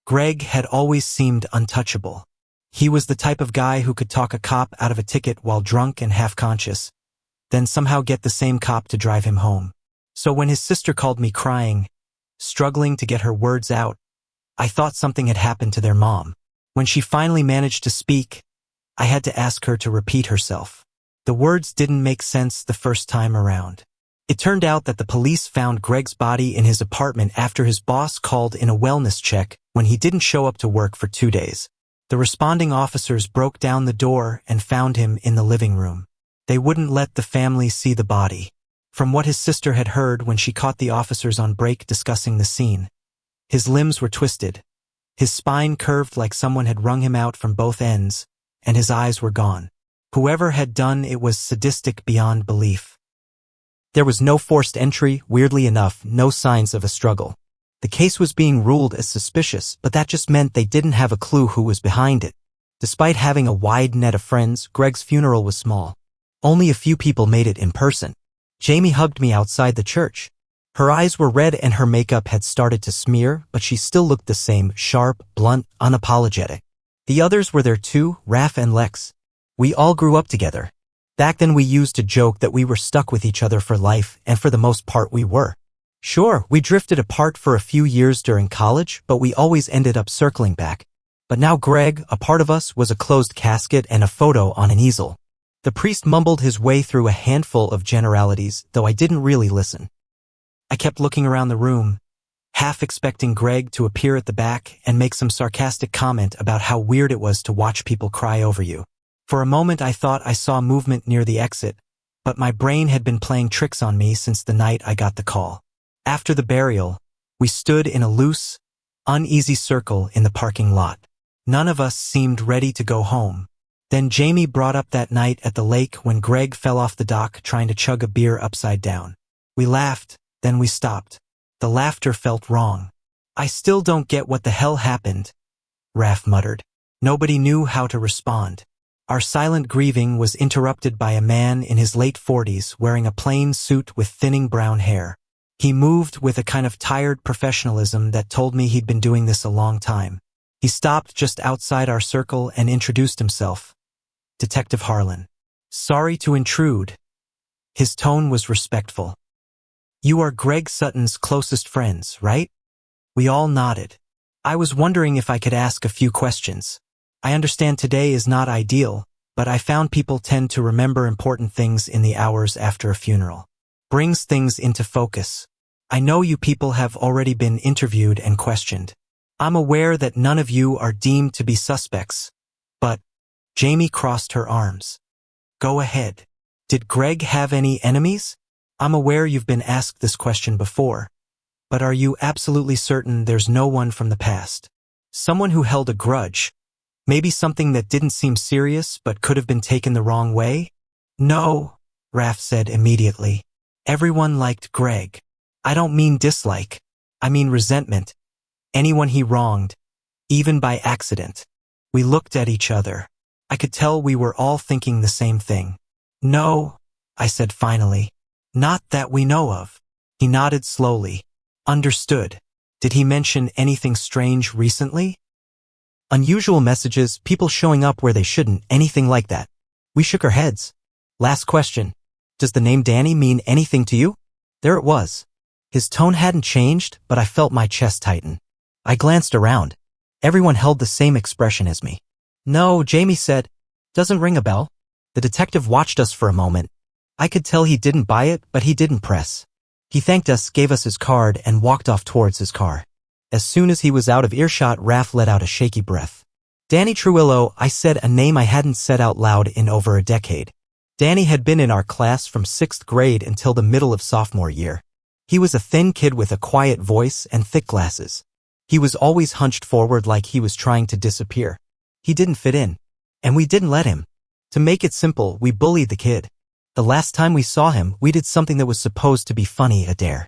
Greg had always seemed untouchable. He was the type of guy who could talk a cop out of a ticket while drunk and half-conscious, then somehow get the same cop to drive him home. So when his sister called me crying, struggling to get her words out, I thought something had happened to their mom. When she finally managed to speak, I had to ask her to repeat herself. The words didn't make sense the first time around. It turned out that the police found Greg's body in his apartment after his boss called in a wellness check when he didn't show up to work for 2 days. The responding officers broke down the door and found him in the living room. They wouldn't let the family see the body. From what his sister had heard when she caught the officers on break discussing the scene, his limbs were twisted, his spine curved like someone had wrung him out from both ends, and his eyes were gone. Whoever had done it was sadistic beyond belief. There was no forced entry, weirdly enough, no signs of a struggle. The case was being ruled as suspicious, but that just meant they didn't have a clue who was behind it. Despite having a wide net of friends, Greg's funeral was small. Only a few people made it in person. Jamie hugged me outside the church. Her eyes were red and her makeup had started to smear, but she still looked the same, sharp, blunt, unapologetic. The others were there too, Raph and Lex. We all grew up together. Back then we used to joke that we were stuck with each other for life, and for the most part we were. Sure, we drifted apart for a few years during college, but we always ended up circling back. But now Greg, a part of us, was a closed casket and a photo on an easel. The priest mumbled his way through a handful of generalities, though I didn't really listen. I kept looking around the room, half expecting Greg to appear at the back and make some sarcastic comment about how weird it was to watch people cry over you. For a moment I thought I saw movement near the exit, but my brain had been playing tricks on me since the night I got the call. After the burial, we stood in a loose, uneasy circle in the parking lot. None of us seemed ready to go home. Then Jamie brought up that night at the lake when Greg fell off the dock trying to chug a beer upside down. We laughed, then we stopped. The laughter felt wrong. I still don't get what the hell happened, Raph muttered. Nobody knew how to respond. Our silent grieving was interrupted by a man in his late 40s wearing a plain suit with thinning brown hair. He moved with a kind of tired professionalism that told me he'd been doing this a long time. He stopped just outside our circle and introduced himself. Detective Harlan. Sorry to intrude. His tone was respectful. You are Greg Sutton's closest friends, right? We all nodded. I was wondering if I could ask a few questions. I understand today is not ideal, but I found people tend to remember important things in the hours after a funeral. Brings things into focus. I know you people have already been interviewed and questioned. I'm aware that none of you are deemed to be suspects, but Jamie crossed her arms. Go ahead. Did Greg have any enemies? I'm aware you've been asked this question before, but are you absolutely certain there's no one from the past? Someone who held a grudge? Maybe something that didn't seem serious but could have been taken the wrong way? No, Raph said immediately. Everyone liked Greg. I don't mean dislike. I mean resentment. Anyone he wronged, even by accident. We looked at each other. I could tell we were all thinking the same thing. No, I said finally. Not that we know of. He nodded slowly. Understood. Did he mention anything strange recently? Unusual messages, people showing up where they shouldn't, anything like that. We shook our heads. Last question. Does the name Danny mean anything to you? There it was. His tone hadn't changed, but I felt my chest tighten. I glanced around. Everyone held the same expression as me. No, Jamie said. Doesn't ring a bell. The detective watched us for a moment. I could tell he didn't buy it, but he didn't press. He thanked us, gave us his card, and walked off towards his car. As soon as he was out of earshot, Raph let out a shaky breath. Danny Trujillo, I said, a name I hadn't said out loud in over a decade. Danny had been in our class from 6th grade until the middle of sophomore year. He was a thin kid with a quiet voice and thick glasses. He was always hunched forward like he was trying to disappear. He didn't fit in. And we didn't let him. To make it simple, we bullied the kid. The last time we saw him, we did something that was supposed to be funny, a dare.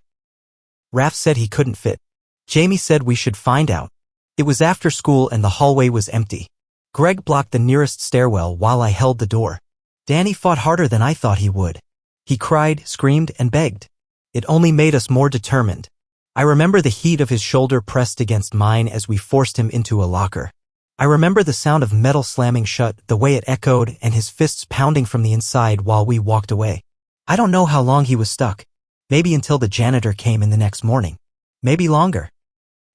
Raph said he couldn't fit. Jamie said we should find out. It was after school and the hallway was empty. Greg blocked the nearest stairwell while I held the door. Danny fought harder than I thought he would. He cried, screamed, and begged. It only made us more determined. I remember the heat of his shoulder pressed against mine as we forced him into a locker. I remember the sound of metal slamming shut, the way it echoed, and his fists pounding from the inside while we walked away. I don't know how long he was stuck. Maybe until the janitor came in the next morning. Maybe longer.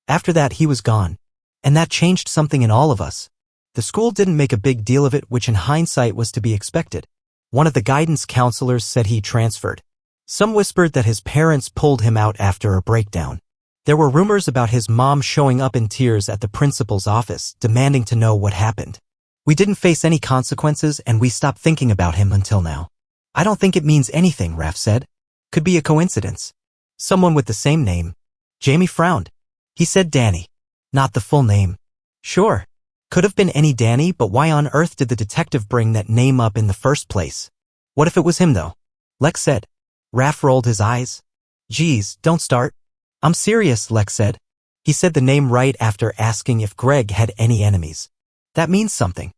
After that he was gone. And that changed something in all of us. The school didn't make a big deal of it, which in hindsight was to be expected. One of the guidance counselors said he transferred. Some whispered that his parents pulled him out after a breakdown. There were rumors about his mom showing up in tears at the principal's office, demanding to know what happened. We didn't face any consequences and we stopped thinking about him until now. I don't think it means anything, Raph said. Could be a coincidence. Someone with the same name. Jamie frowned. He said Danny. Not the full name. Sure. Could have been any Danny, but why on earth did the detective bring that name up in the first place? What if it was him though? Lex said. Raph rolled his eyes. Geez, don't start. I'm serious, Lex said. He said the name right after asking if Greg had any enemies. That means something.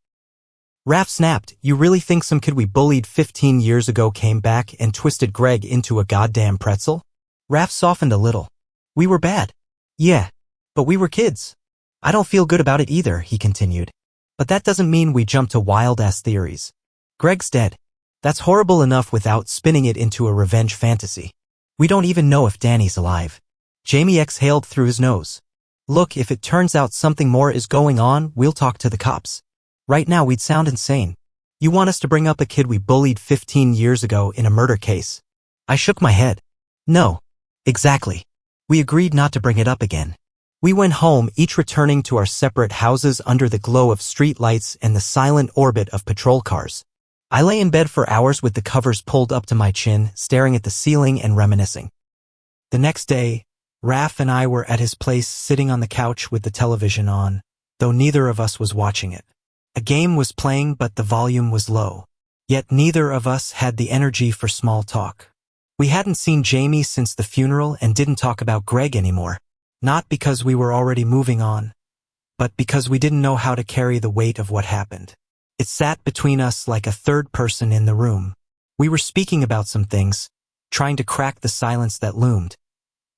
Raph snapped. You really think some kid we bullied 15 years ago came back and twisted Greg into a goddamn pretzel? Raph softened a little. We were bad. Yeah. But we were kids. I don't feel good about it either, he continued. But that doesn't mean we jump to wild-ass theories. Greg's dead. That's horrible enough without spinning it into a revenge fantasy. We don't even know if Danny's alive. Jamie exhaled through his nose. Look, if it turns out something more is going on, we'll talk to the cops. Right now we'd sound insane. You want us to bring up a kid we bullied 15 years ago in a murder case? I shook my head. No. Exactly. We agreed not to bring it up again. We went home, each returning to our separate houses under the glow of street lights and the silent orbit of patrol cars. I lay in bed for hours with the covers pulled up to my chin, staring at the ceiling and reminiscing. The next day, Raph and I were at his place sitting on the couch with the television on, though neither of us was watching it. A game was playing, but the volume was low. Yet neither of us had the energy for small talk. We hadn't seen Jamie since the funeral and didn't talk about Greg anymore. Not because we were already moving on, but because we didn't know how to carry the weight of what happened. It sat between us like a third person in the room. We were speaking about some things, trying to crack the silence that loomed,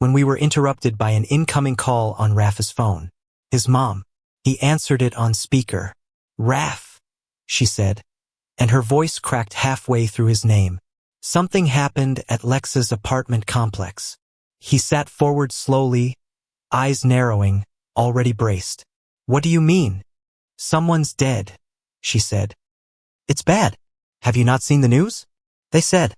when we were interrupted by an incoming call on Raph's phone. His mom. He answered it on speaker. Raph, she said, and her voice cracked halfway through his name. Something happened at Lex's apartment complex. He sat forward slowly, eyes narrowing, already braced. What do you mean? Someone's dead, she said. It's bad. Have you not seen the news? They said.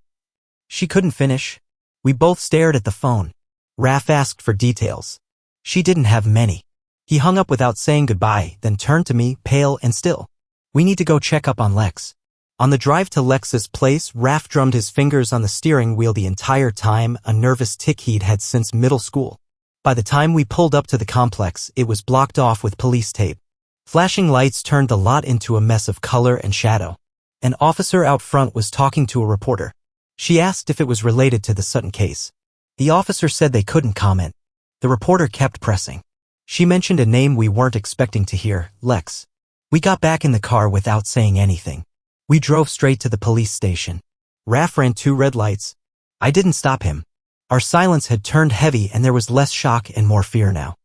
She couldn't finish. We both stared at the phone. Raph asked for details. She didn't have many. He hung up without saying goodbye, then turned to me, pale and still. We need to go check up on Lex. On the drive to Lex's place, Raph drummed his fingers on the steering wheel the entire time, a nervous tic he'd had since middle school. By the time we pulled up to the complex, it was blocked off with police tape. Flashing lights turned the lot into a mess of color and shadow. An officer out front was talking to a reporter. She asked if it was related to the Sutton case. The officer said they couldn't comment. The reporter kept pressing. She mentioned a name we weren't expecting to hear, Lex. We got back in the car without saying anything. We drove straight to the police station. Raph ran 2 red lights. I didn't stop him. Our silence had turned heavy and there was less shock and more fear now.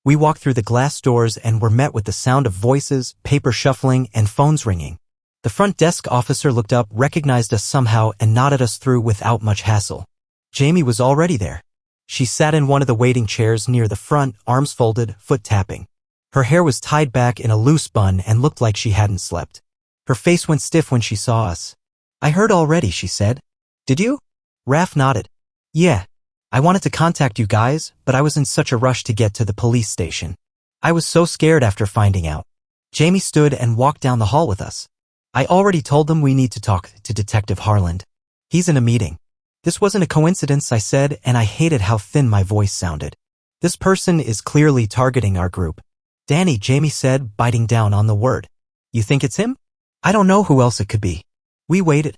We walked through the glass doors and were met with the sound of voices, paper shuffling, and phones ringing. The front desk officer looked up, recognized us somehow, and nodded us through without much hassle. Jamie was already there. She sat in one of the waiting chairs near the front, arms folded, foot tapping. Her hair was tied back in a loose bun and looked like she hadn't slept. Her face went stiff when she saw us. I heard already, she said. Did you? Raph nodded. Yeah. I wanted to contact you guys, but I was in such a rush to get to the police station. I was so scared after finding out. Jamie stood and walked down the hall with us. I already told them we need to talk to Detective Harland. He's in a meeting. This wasn't a coincidence, I said, and I hated how thin my voice sounded. This person is clearly targeting our group. Danny, Jamie said, biting down on the word. You think it's him? I don't know who else it could be. We waited.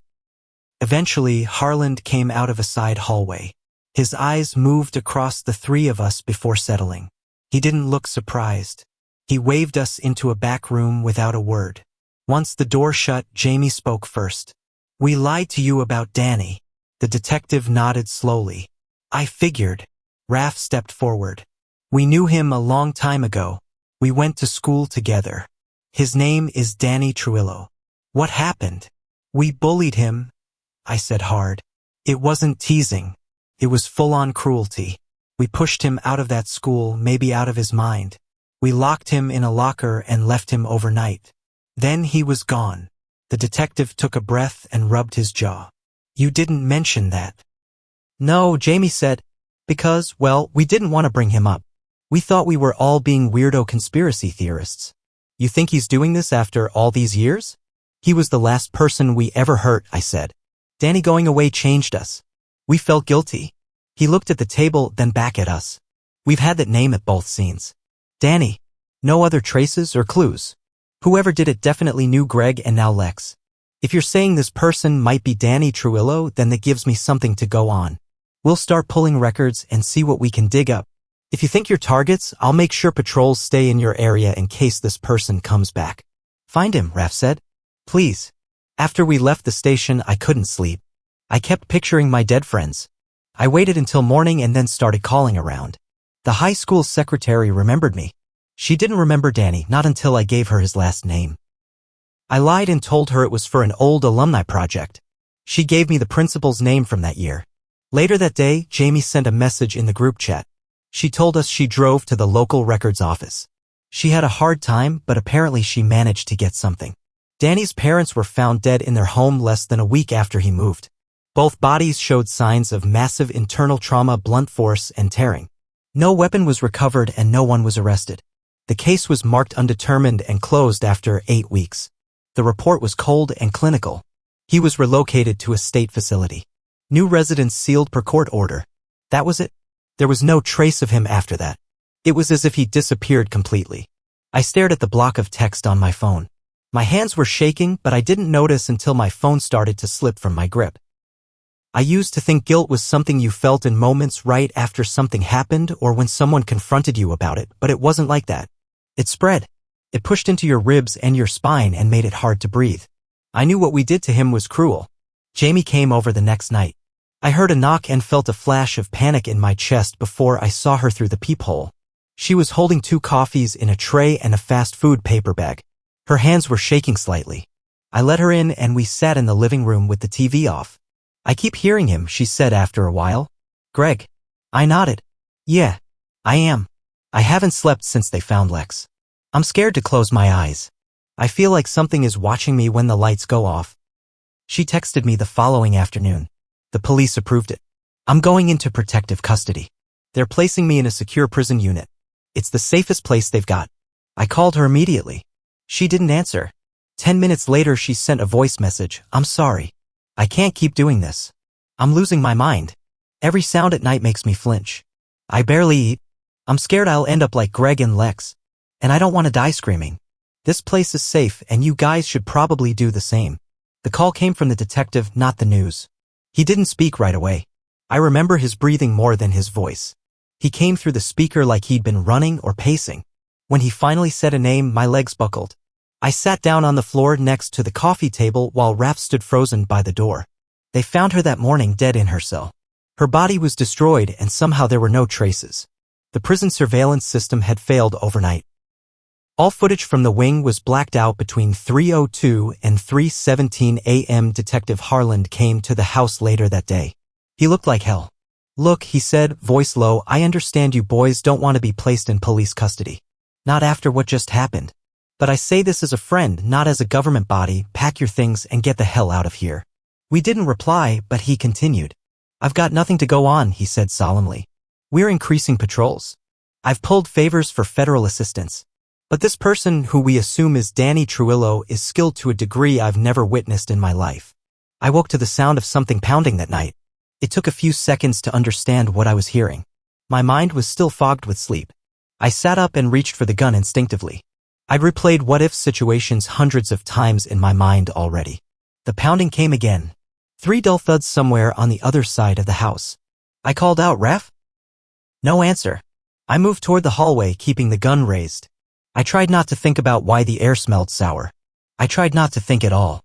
Eventually, Harland came out of a side hallway. His eyes moved across the 3 of us before settling. He didn't look surprised. He waved us into a back room without a word. Once the door shut, Jamie spoke first. We lied to you about Danny. The detective nodded slowly. I figured. Raph stepped forward. We knew him a long time ago. We went to school together. His name is Danny Trujillo. What happened? We bullied him, I said hard. It wasn't teasing. It was full-on cruelty. We pushed him out of that school, maybe out of his mind. We locked him in a locker and left him overnight. Then he was gone. The detective took a breath and rubbed his jaw. You didn't mention that. No, Jamie said, because, well, we didn't want to bring him up. We thought we were all being weirdo conspiracy theorists. You think he's doing this after all these years? He was the last person we ever hurt, I said. Danny going away changed us. We felt guilty. He looked at the table, then back at us. We've had that name at both scenes. Danny. No other traces or clues. Whoever did it definitely knew Greg and now Lex. If you're saying this person might be Danny Trujillo, then that gives me something to go on. We'll start pulling records and see what we can dig up. If you think you're targets, I'll make sure patrols stay in your area in case this person comes back. Find him, Raph said. Please. After we left the station, I couldn't sleep. I kept picturing my dead friends. I waited until morning and then started calling around. The high school secretary remembered me. She didn't remember Danny, not until I gave her his last name. I lied and told her it was for an old alumni project. She gave me the principal's name from that year. Later that day, Jamie sent a message in the group chat. She told us she drove to the local records office. She had a hard time, but apparently she managed to get something. Danny's parents were found dead in their home less than a week after he moved. Both bodies showed signs of massive internal trauma, blunt force, and tearing. No weapon was recovered and no one was arrested. The case was marked undetermined and closed after 8 weeks. The report was cold and clinical. He was relocated to a state facility. New residence sealed per court order. That was it. There was no trace of him after that. It was as if he disappeared completely. I stared at the block of text on my phone. My hands were shaking, but I didn't notice until my phone started to slip from my grip. I used to think guilt was something you felt in moments right after something happened or when someone confronted you about it, but it wasn't like that. It spread. It pushed into your ribs and your spine and made it hard to breathe. I knew what we did to him was cruel. Jamie came over the next night. I heard a knock and felt a flash of panic in my chest before I saw her through the peephole. She was holding 2 coffees in a tray and a fast food paper bag. Her hands were shaking slightly. I let her in and we sat in the living room with the TV off. I keep hearing him, she said after a while. Greg. I nodded. Yeah, I am. I haven't slept since they found Lex. I'm scared to close my eyes. I feel like something is watching me when the lights go off. She texted me the following afternoon. The police approved it. I'm going into protective custody. They're placing me in a secure prison unit. It's the safest place they've got. I called her immediately. She didn't answer. 10 minutes later she sent a voice message. I'm sorry. I can't keep doing this. I'm losing my mind. Every sound at night makes me flinch. I barely eat. I'm scared I'll end up like Greg and Lex. And I don't want to die screaming. This place is safe and you guys should probably do the same. The call came from the detective, not the news. He didn't speak right away. I remember his breathing more than his voice. He came through the speaker like he'd been running or pacing. When he finally said a name, my legs buckled. I sat down on the floor next to the coffee table while Raph stood frozen by the door. They found her that morning dead in her cell. Her body was destroyed and somehow there were no traces. The prison surveillance system had failed overnight. All footage from the wing was blacked out between 3:02 and 3:17 a.m. Detective Harland came to the house later that day. He looked like hell. Look, he said, voice low, I understand you boys don't want to be placed in police custody. Not after what just happened. But I say this as a friend, not as a government body. Pack your things and get the hell out of here. We didn't reply, but he continued. I've got nothing to go on, he said solemnly. We're increasing patrols. I've pulled favors for federal assistance. But this person, who we assume is Danny Trujillo, is skilled to a degree I've never witnessed in my life. I woke to the sound of something pounding that night. It took a few seconds to understand what I was hearing. My mind was still fogged with sleep. I sat up and reached for the gun instinctively. I'd replayed what-if situations hundreds of times in my mind already. The pounding came again. 3 dull thuds somewhere on the other side of the house. I called out, Ref? No answer. I moved toward the hallway, keeping the gun raised. I tried not to think about why the air smelled sour. I tried not to think at all.